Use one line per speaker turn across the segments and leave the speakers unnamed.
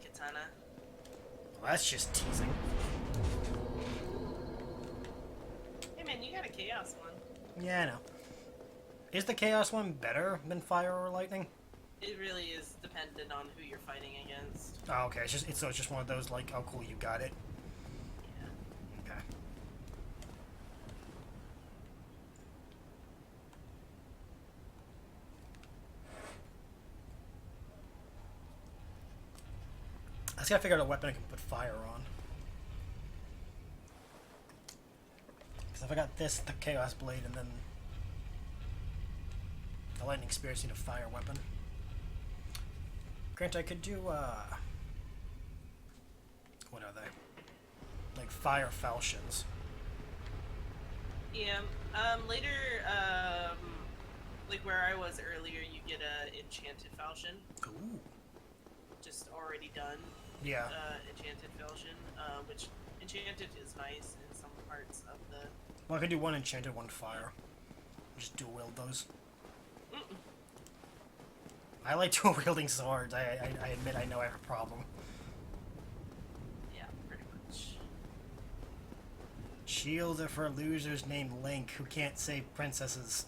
katana.
Well, that's just teasing.
Hey man, you got a chaos one.
Yeah, I know. Is the chaos one better than fire or lightning?
It really is dependent on who you're fighting against.
Oh, okay. So it's just one of those like, oh cool, you got it.
Yeah.
Okay. I just gotta figure out a weapon I can put fire on. Because if I got this, the chaos blade, and then the lightning spears need a fire weapon. Grant, I could do what are they? Like fire falchions.
Yeah. Later, like where I was earlier, you get a enchanted falchion.
Ooh.
Just already done.
Yeah.
Enchanted falchion, which enchanted is nice in some parts of the.
Well, I could do one enchanted, one fire. Just dual wield those.
Mm-mm.
I like dual wielding swords. I admit I know I have a problem.
Yeah, pretty much.
Shields are for losers named Link who can't save princesses.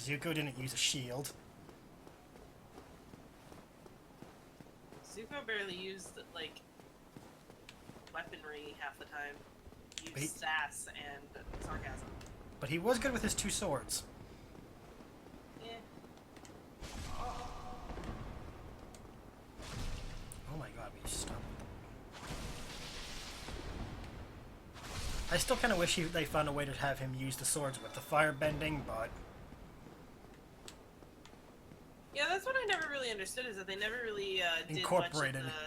Zuko didn't use a shield.
Zuko barely used like weaponry half the time. He
But
used sass and sarcasm.
But he was good with his two swords.
Yeah.
Oh my god, we stop. I still kind of wish they found a way to have him use the swords with the fire bending, but
Yeah, that's what I never really understood, is that they never really did
Incorporated.
much of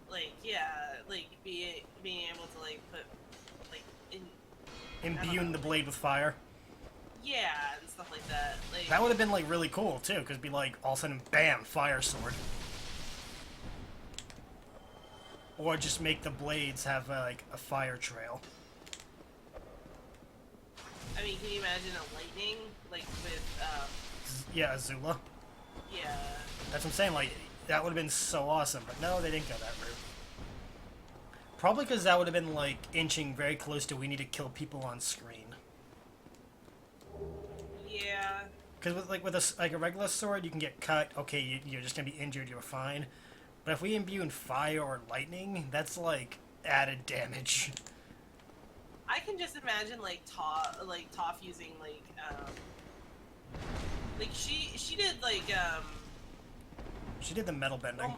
the, like, yeah, like being able to like put like in
imbuing the blade with fire.
yeah and stuff like that. Like
That would have been like really cool too, because it'd be like all of a sudden, bam, fire sword. Or just make the blades have like a fire trail.
I mean, can you imagine a lightning like with
Yeah, Azula.
yeah.
That's what I'm saying. Like that would have been so awesome, but no, they didn't go that route. Probably because that would have been like inching very close to we need to kill people on screen.
Yeah.
Because with a regular sword, you can get cut. Okay, you're just gonna be injured. You're fine. But if we imbue in fire or lightning, that's like added damage.
I can just imagine like Toph using like she did like
She did the metal bending.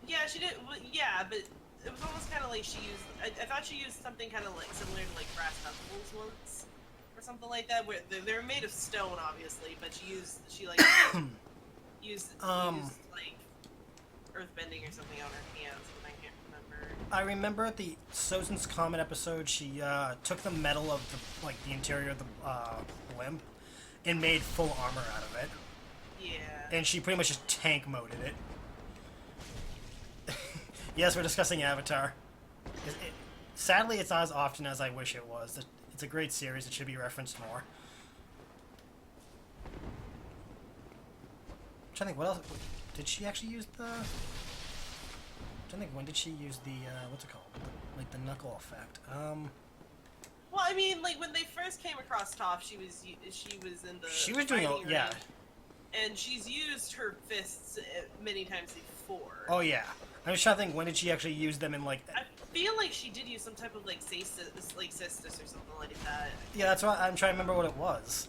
yeah, she did yeah, but it was almost kind of like she used I thought she used something kind of like similar to like brass knuckles once or something like that, where they're made of stone obviously, but she used used like earth bending or something on her hands, but I can't remember.
I remember at the Sozin's Comet episode, she took the metal of the interior of the blimp and made full armor out of it.
Yeah.
And she pretty much just tank moded it. Yes, we're discussing Avatar. Sadly, it's not as often as I wish it was. It's a great series. It should be referenced more. I'm trying to think, what else? Did she actually use the... I'm trying to think, when did she use the, what's it called? Like the knuckle effect.
Well, I mean, like when they first came across Toph, she was in the
She was doing,
fighting
yeah.
ring, and she's used her fists many times before.
Oh, yeah. I'm just trying to think, when did she actually use them in, like...
I feel like she did use some type of, like, cestus or something like that.
Yeah, that's what I'm trying to remember what it was.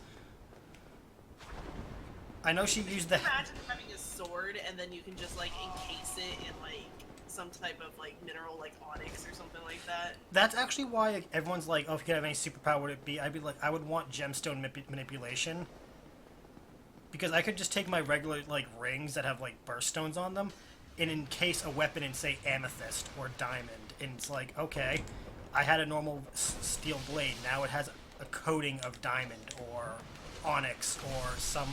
I know she used the...
Imagine having a sword, and then you can just, like, encase it in, like, some type of, like, mineral, like, onyx or something like that.
That's actually why everyone's like, oh, if you could have any superpower, would it be? I'd be like, I would want gemstone manipulation. Because I could just take my regular, like, rings that have, like, birthstones on them and encase a weapon in, say, amethyst or diamond. And it's like, okay, I had a normal steel blade. Now it has a coating of diamond or onyx or some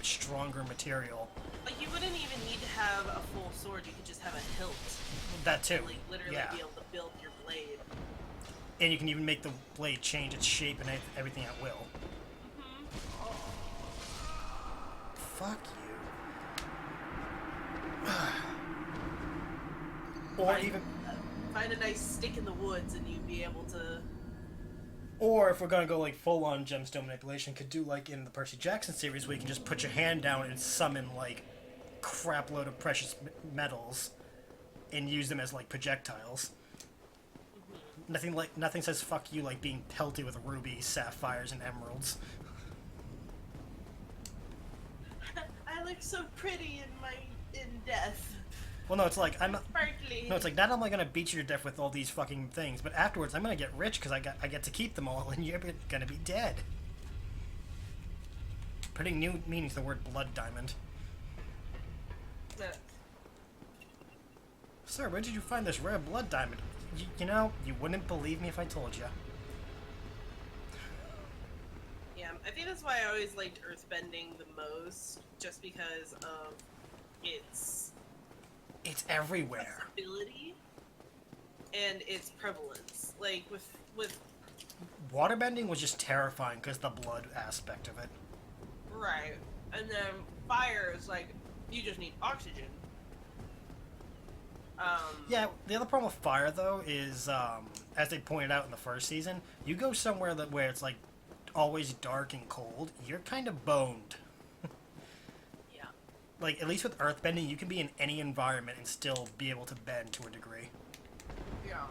stronger material.
Like, you wouldn't even need to have a full sword. You could just have a hilt.
That too.
Like, literally
yeah.
be able to build your blade.
And you can even make the blade change its shape and everything at will.
Mm-hmm.
Fuck you. Or even...
Find a nice stick in the woods and you'd be able to...
Or if we're gonna go like full on gemstone manipulation, could do like in the Percy Jackson series where you can just put your hand down and summon like crap load of precious metals and use them as like projectiles. Nothing says fuck you like being pelted with rubies, sapphires, and emeralds.
I look so pretty in death.
Well, no, it's like
Sparkly.
No, it's like not only am I gonna beat you to death with all these fucking things, but afterwards I'm gonna get rich because I get to keep them all, and you're gonna be dead. Putting new meaning to the word blood diamond. Sir, where did you find this rare blood diamond? You know, you wouldn't believe me if I told you.
Yeah, I think that's why I always liked earthbending the most, just because of its
everywhere.
ability and its prevalence. Like with
Waterbending was just terrifying because the blood aspect of it.
right, and then fire is like you just need oxygen.
Yeah, the other problem with fire though is, as they pointed out in the first season, you go somewhere where it's like always dark and cold, you're kind of boned.
Yeah.
Like, at least with earthbending, you can be in any environment and still be able to bend to a degree.
Yeah.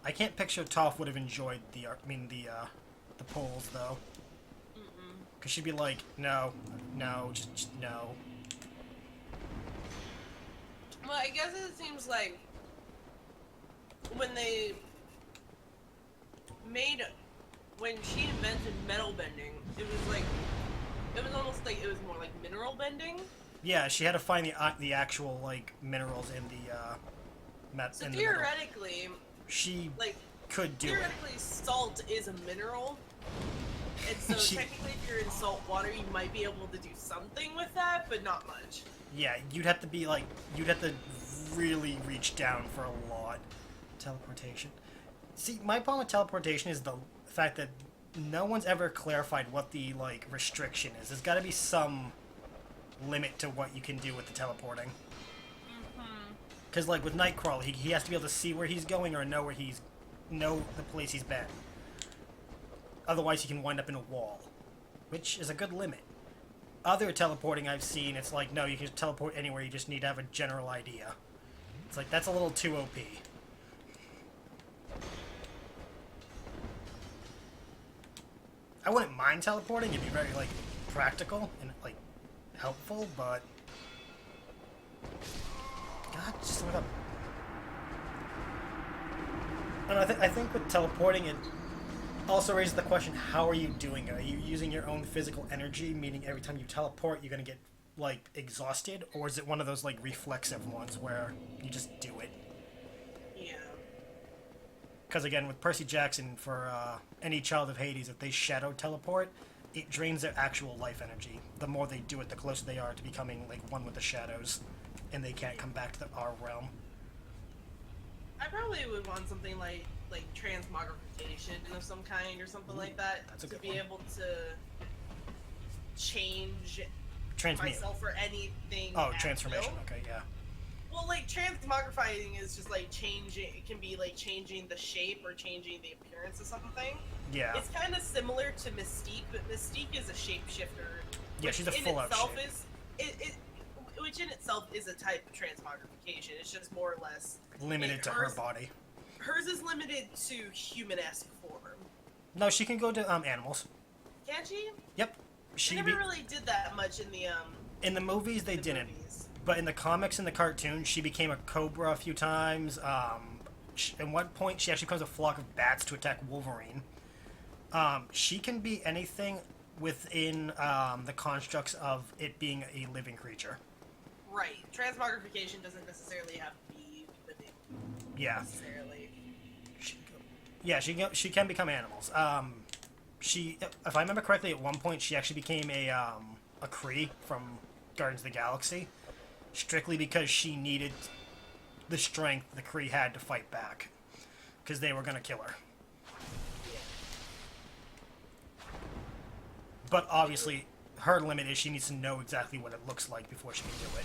I can't picture Toph would have enjoyed the poles though. Because she'd be like, no, just no.
Well, I guess it seems like when she invented metal bending, it was almost like it was more like mineral bending.
Yeah, she had to find the actual like minerals in the
So
in
theoretically,
she
like
could do it.
theoretically, salt is a mineral, and so technically, if you're in salt water, you might be able to do something with that, but not much.
Yeah, you'd have to really reach down for a lot. Teleportation. See, my problem with teleportation is the fact that no one's ever clarified what the like restriction is. There's got to be some limit to what you can do with the teleporting. Because like with Nightcrawler, he has to be able to see where he's going or know the place he's been. Otherwise, he can wind up in a wall, which is a good limit. Other teleporting I've seen, it's like, no, you can teleport anywhere, you just need to have a general idea. It's like, that's a little too OP. I wouldn't mind teleporting, it'd be very, like, practical and, like, helpful, but... God, just look up. And I think with teleporting, it also raises the question, how are you doing it? Are you using your own physical energy, meaning every time you teleport, you're going to get, like, exhausted? Or is it one of those, like, reflexive ones where you just do it?
Yeah.
Because, again, with Percy Jackson, for any child of Hades, if they shadow teleport, it drains their actual life energy. The more they do it, the closer they are to becoming, like, one with the shadows, and they can't come back to our realm.
I probably would want something like transmogrification of some kind or something like that.
That's a good
to be
one.
able to change
Transmute.
myself or anything.
Oh,
at
transformation.
will.
Okay, yeah.
Well, like transmogrifying is just like changing. It can be like changing the shape or changing the appearance of something.
Yeah.
It's kind of similar to Mystique, but Mystique is a shapeshifter.
Yeah, she's a full-out shape.
Which in itself is a type of transmogrification. It's just more or less
Limited to her body.
Hers is limited to human-esque form.
No, she can go to animals.
Can she?
Yep.
She never really did that much in the
In the movies, they didn't.
movies.
But in the comics and the cartoons, she became a cobra a few times. At one point, she actually becomes a flock of bats to attack Wolverine. She can be anything within the constructs of it being a living creature.
Right. Transmogrification doesn't necessarily have to be living.
Yeah.
Necessarily.
She can become animals. If I remember correctly, at one point she actually became a Kree from Guardians of the Galaxy, strictly because she needed the strength the Kree had to fight back, because they were gonna kill her.
Yeah.
But obviously, her limit is she needs to know exactly what it looks like before she can do it.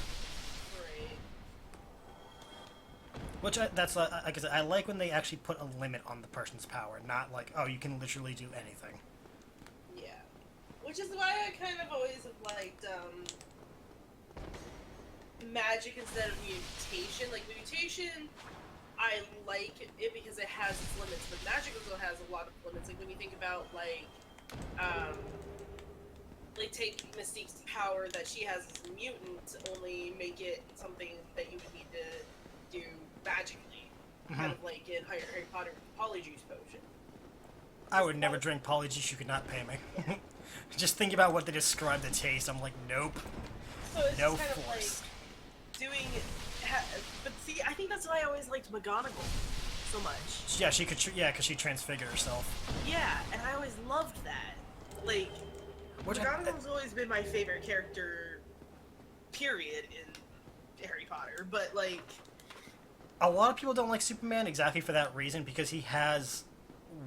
Which that's like I said, I like when they actually put a limit on the person's power, not like, oh, you can literally do anything.
Yeah. Which is why I kind of always have liked magic instead of mutation. Like mutation, I like it because it has its limits, but magic also has a lot of limits. Like when you think about like take Mystique's power that she has as a mutant, only make it something that you would need to do magically, kind of like in Harry Potter with the Polyjuice potion.
I would never drink Polyjuice. You could not pay me. Just think about what they describe the taste. I'm like, nope.
So it's
No
just kind
force.
of like doing. But see, I think that's why I always liked McGonagall so much.
Yeah, she could. Yeah, because she transfigured herself.
Yeah, and I always loved that. Like,
Which
McGonagall's always been my favorite character, period, in Harry Potter. But like,
a lot of people don't like Superman exactly for that reason, because he has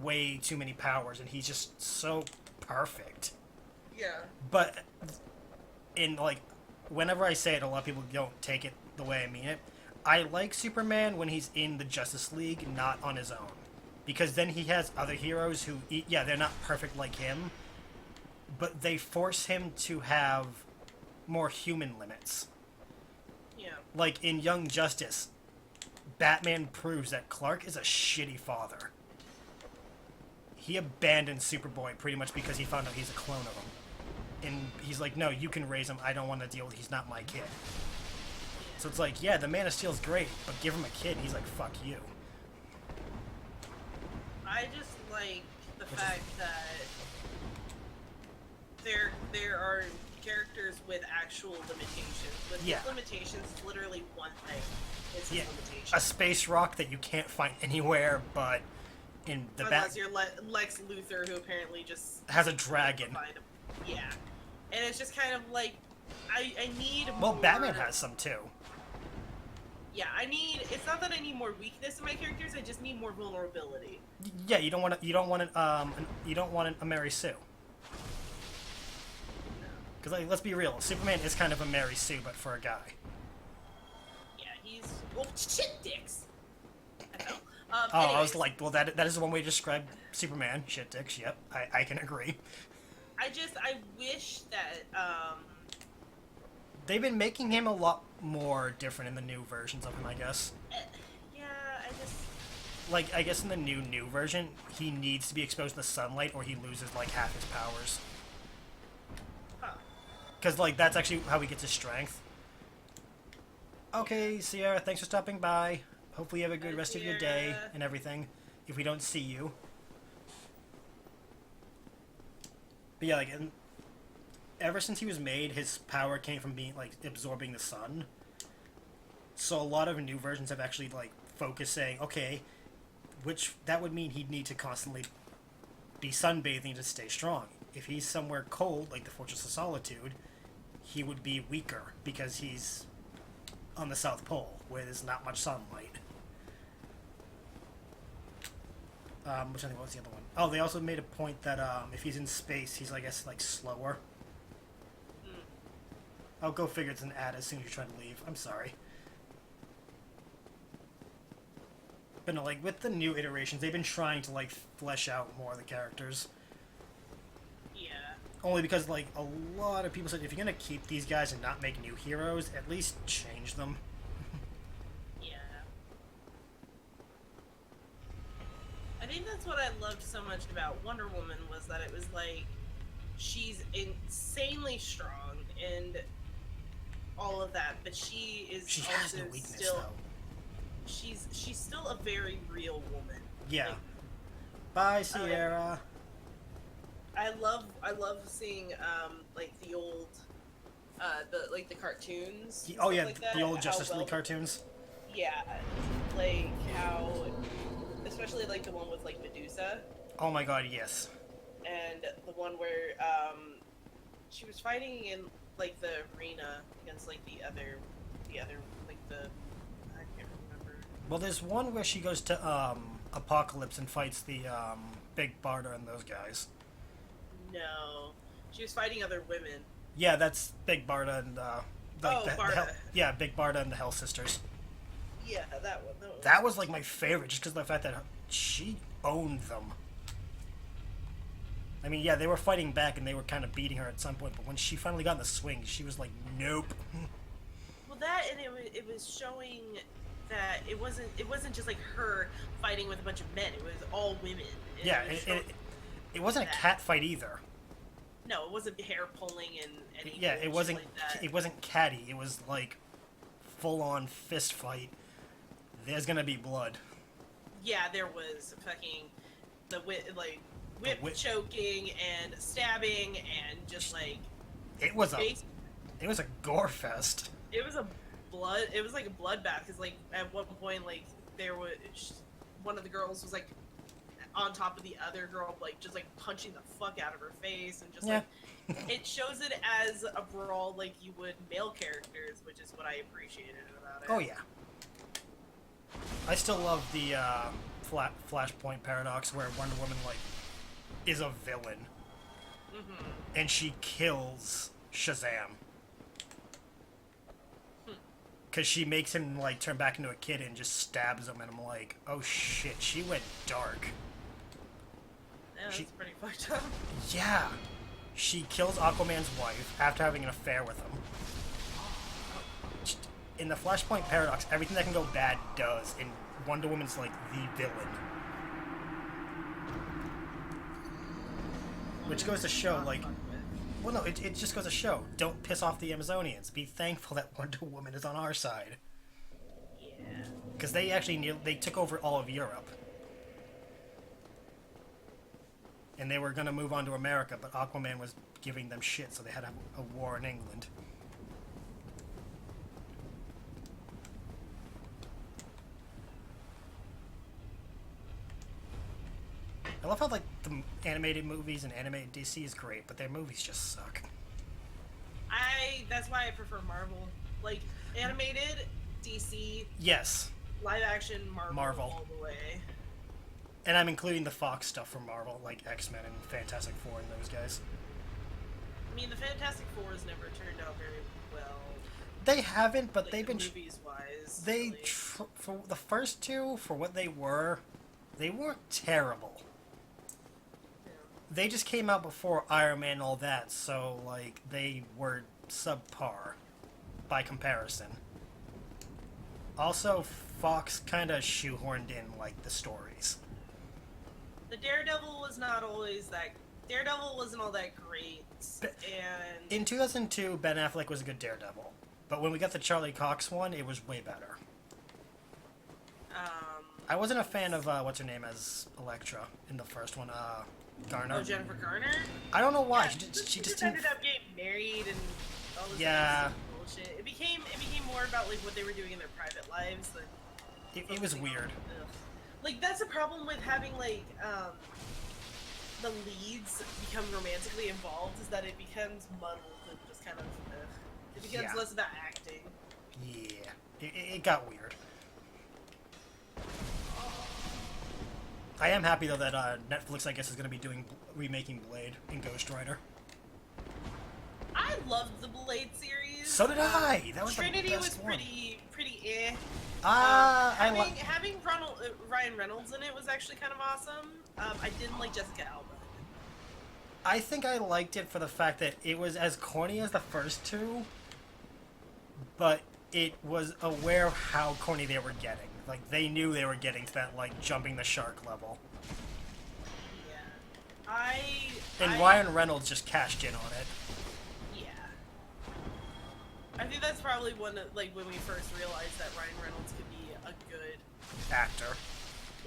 way too many powers and he's just so perfect.
yeah,
But in like, whenever I say it, a lot of people don't take it the way I mean it. I like Superman when he's in the Justice League, not on his own, because then he has other heroes who, yeah, they're not perfect like him, but they force him to have more human limits.
yeah,
Like in Young Justice, Batman proves that Clark is a shitty father. He abandoned Superboy pretty much because he found out he's a clone of him. And he's like, no, you can raise him. I don't want to deal with. He's not my kid. So it's like, yeah, the Man of Steel's great, but give him a kid, and he's like, fuck you.
I just like the fact that there are characters with actual limitations. With
Yeah.
limitations, it's literally one thing. It's his
Yeah,
limitation.
a space rock that you can't find anywhere, but in the
Unless you're Lex Luthor, who apparently just
has a dragon.
find him. Yeah, and it's just kind of like I need.
Well,
more...
Batman has some too.
Yeah, I need. It's not that I need more weakness in my characters. I just need more vulnerability.
Yeah, you don't want a Mary Sue. Because like, let's be real, Superman is kind of a Mary Sue, but for a guy.
Yeah, he's shit dicks. I know.
I
Anyways,
was like, well, that is one way to describe Superman. Shit dicks. Yep, I can agree.
I wish that
They've been making him a lot more different in the new versions of him, I guess.
yeah, I just
Like, I guess in the new version, he needs to be exposed to the sunlight or he loses, like, half his powers.
huh.
Because, like, that's actually how he gets his strength. Okay, Sierra, thanks for stopping by. Hopefully you have a good
Bye,
rest of your day
Sierra.
and everything, if we don't see you. But yeah, like, ever since he was made, his power came from being, like, absorbing the sun. So a lot of new versions have actually, like, focused saying, okay, which, that would mean he'd need to constantly be sunbathing to stay strong. If he's somewhere cold, like the Fortress of Solitude, he would be weaker, because he's on the South Pole, where there's not much sunlight. Which I think, what was the other one? Oh, they also made a point that if he's in space, he's, I guess, like, slower. Oh, go figure, it's an ad as soon as you try to leave. I'm sorry. But no, like, with the new iterations, they've been trying to, like, flesh out more of the characters.
Yeah.
Only because, like, a lot of people said, if you're gonna keep these guys and not make new heroes, at least change them.
Yeah. I think that's what I loved so much about Wonder Woman, was that it was like, she's insanely strong and all of that, but she is
She
also
has no weakness,
still
though.
she's still a very real woman.
Yeah.
Like,
Bye, Sierra.
I love seeing like the old the cartoons. and
Oh
stuff
yeah,
like that,
the old
how
Justice
well-
League cartoons.
Yeah, like how, especially like the one with like Medusa,
Oh my god, yes.
and the one where she was fighting in like the arena against like the other like the, I can't remember.
Well, there's one where she goes to Apocalypse and fights the Big Barda and those guys.
No, she was fighting other women.
Yeah, that's Big Barda and
Barda.
yeah, Big Barda and the Hell Sisters.
Yeah, that one.
That was like my favorite, just because of the fact that she owned them. I mean, yeah, they were fighting back and they were kind of beating her at some point, but when she finally got in the swing, she was like, nope.
Well, that and it was showing that it wasn't just like her fighting with a bunch of men. It was all women. And
Yeah, it wasn't a cat fight either.
No, it wasn't hair pulling and anything.
Yeah, it wasn't.
Like that.
It wasn't catty. It was like full on fist fight. There's gonna be blood.
Yeah, there was fucking whip choking and stabbing and just like
it was a gore fest.
It was like a bloodbath because like at one point like there was one of the girls was like on top of the other girl like just like punching the fuck out of her face and just like it shows it as a brawl like you would male characters, which is what I appreciated about it.
Oh yeah. I still love the Flashpoint paradox where Wonder Woman like is a villain, and she kills Shazam because she makes him like turn back into a kid and just stabs him, and I'm like, oh shit, she went dark.
Yeah, that's pretty fucked up.
Yeah, she kills Aquaman's wife after having an affair with him. In the Flashpoint paradox, everything that can go bad does, and Wonder Woman's like the villain. Which goes to show, like, well, no, it just goes to show, don't piss off the Amazonians. Be thankful that Wonder Woman is on our side.
Yeah.
Because they actually they took over all of Europe. And they were going to move on to America, but Aquaman was giving them shit, so they had a war in England. I love how, like, the animated movies and animated DC is great, but their movies just suck.
That's why I prefer Marvel. Like, animated, DC.
Yes.
Live action, Marvel. All the way.
And I'm including the Fox stuff from Marvel, like X-Men and Fantastic Four and those guys.
I mean, the Fantastic Four has never turned out very well.
They haven't, but
like,
they've been...
movies-wise.
They,
really.
for the first two, for what they weren't terrible. They just came out before Iron Man and all that, so, like, they were subpar by comparison. Also, Fox kind of shoehorned in, like, the stories.
The Daredevil was not always that... Daredevil wasn't all that great, and...
In 2002, Ben Affleck was a good Daredevil. But when we got the Charlie Cox one, it was way better. I wasn't a fan of, what's her name as Elektra in the first one, Garner.
Oh, Jennifer Garner?
I don't know why.
Yeah,
she just
ended up getting married and all this bullshit. It became more about like what they were doing in their private lives than
it was weird.
Like that's the problem with having like the leads become romantically involved is that it becomes muddled and just kind of it becomes less about acting.
Yeah, it got weird. I am happy though that Netflix, I guess, is going to be remaking Blade and Ghost Rider.
I loved the Blade series.
So did I. That was
Trinity
the best
was
one.
pretty eh.
Having
Ryan Reynolds in it was actually kind of awesome. I didn't like Jessica Alba.
I think I liked it for the fact that it was as corny as the first two, but it was aware of how corny they were getting. Like, they knew they were getting to that, like, jumping the shark level.
Yeah.
Ryan Reynolds just cashed in on it.
Yeah. I think that's probably when we first realized that Ryan Reynolds could be a good...
actor.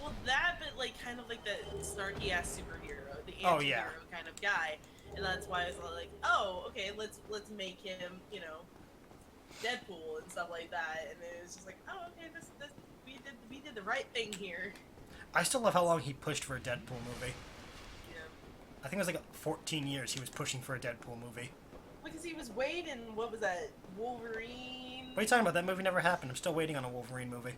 Well, that, but, like, kind of like the snarky-ass superhero, the anti-hero kind of guy. And that's why I was like, oh, okay, let's make him, you know, Deadpool and stuff like that. And it was just like, oh, okay, we did the right thing here.
I still love how long he pushed for a Deadpool movie.
Yeah.
I think it was like 14 years he was pushing for a Deadpool movie.
Because he was waiting, what was that, Wolverine?
What are you talking about? That movie never happened. I'm still waiting on a Wolverine movie.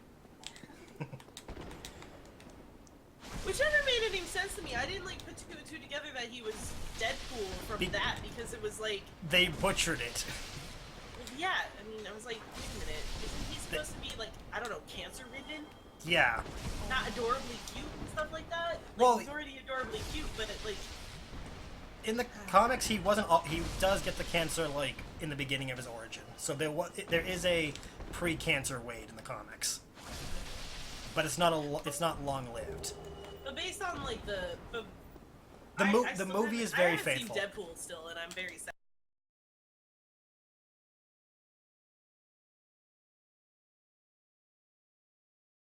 Which never made any sense to me. I didn't like put two and two together that he was Deadpool from that because it was like...
They butchered it.
Yeah, I mean, I was like, wait a minute, isn't he supposed to be like, I don't know, cancer
Yeah.
Not adorably cute and stuff like that. Like,
Well,
he's already adorably cute, but it, like,
in the comics, he wasn't. He does get the cancer like in the beginning of his origin. So there is a pre-cancer Wade in the comics, but it's not long lived.
but based on like the
The movie is very
I haven't
faithful.
seen Deadpool still, and I'm very sad.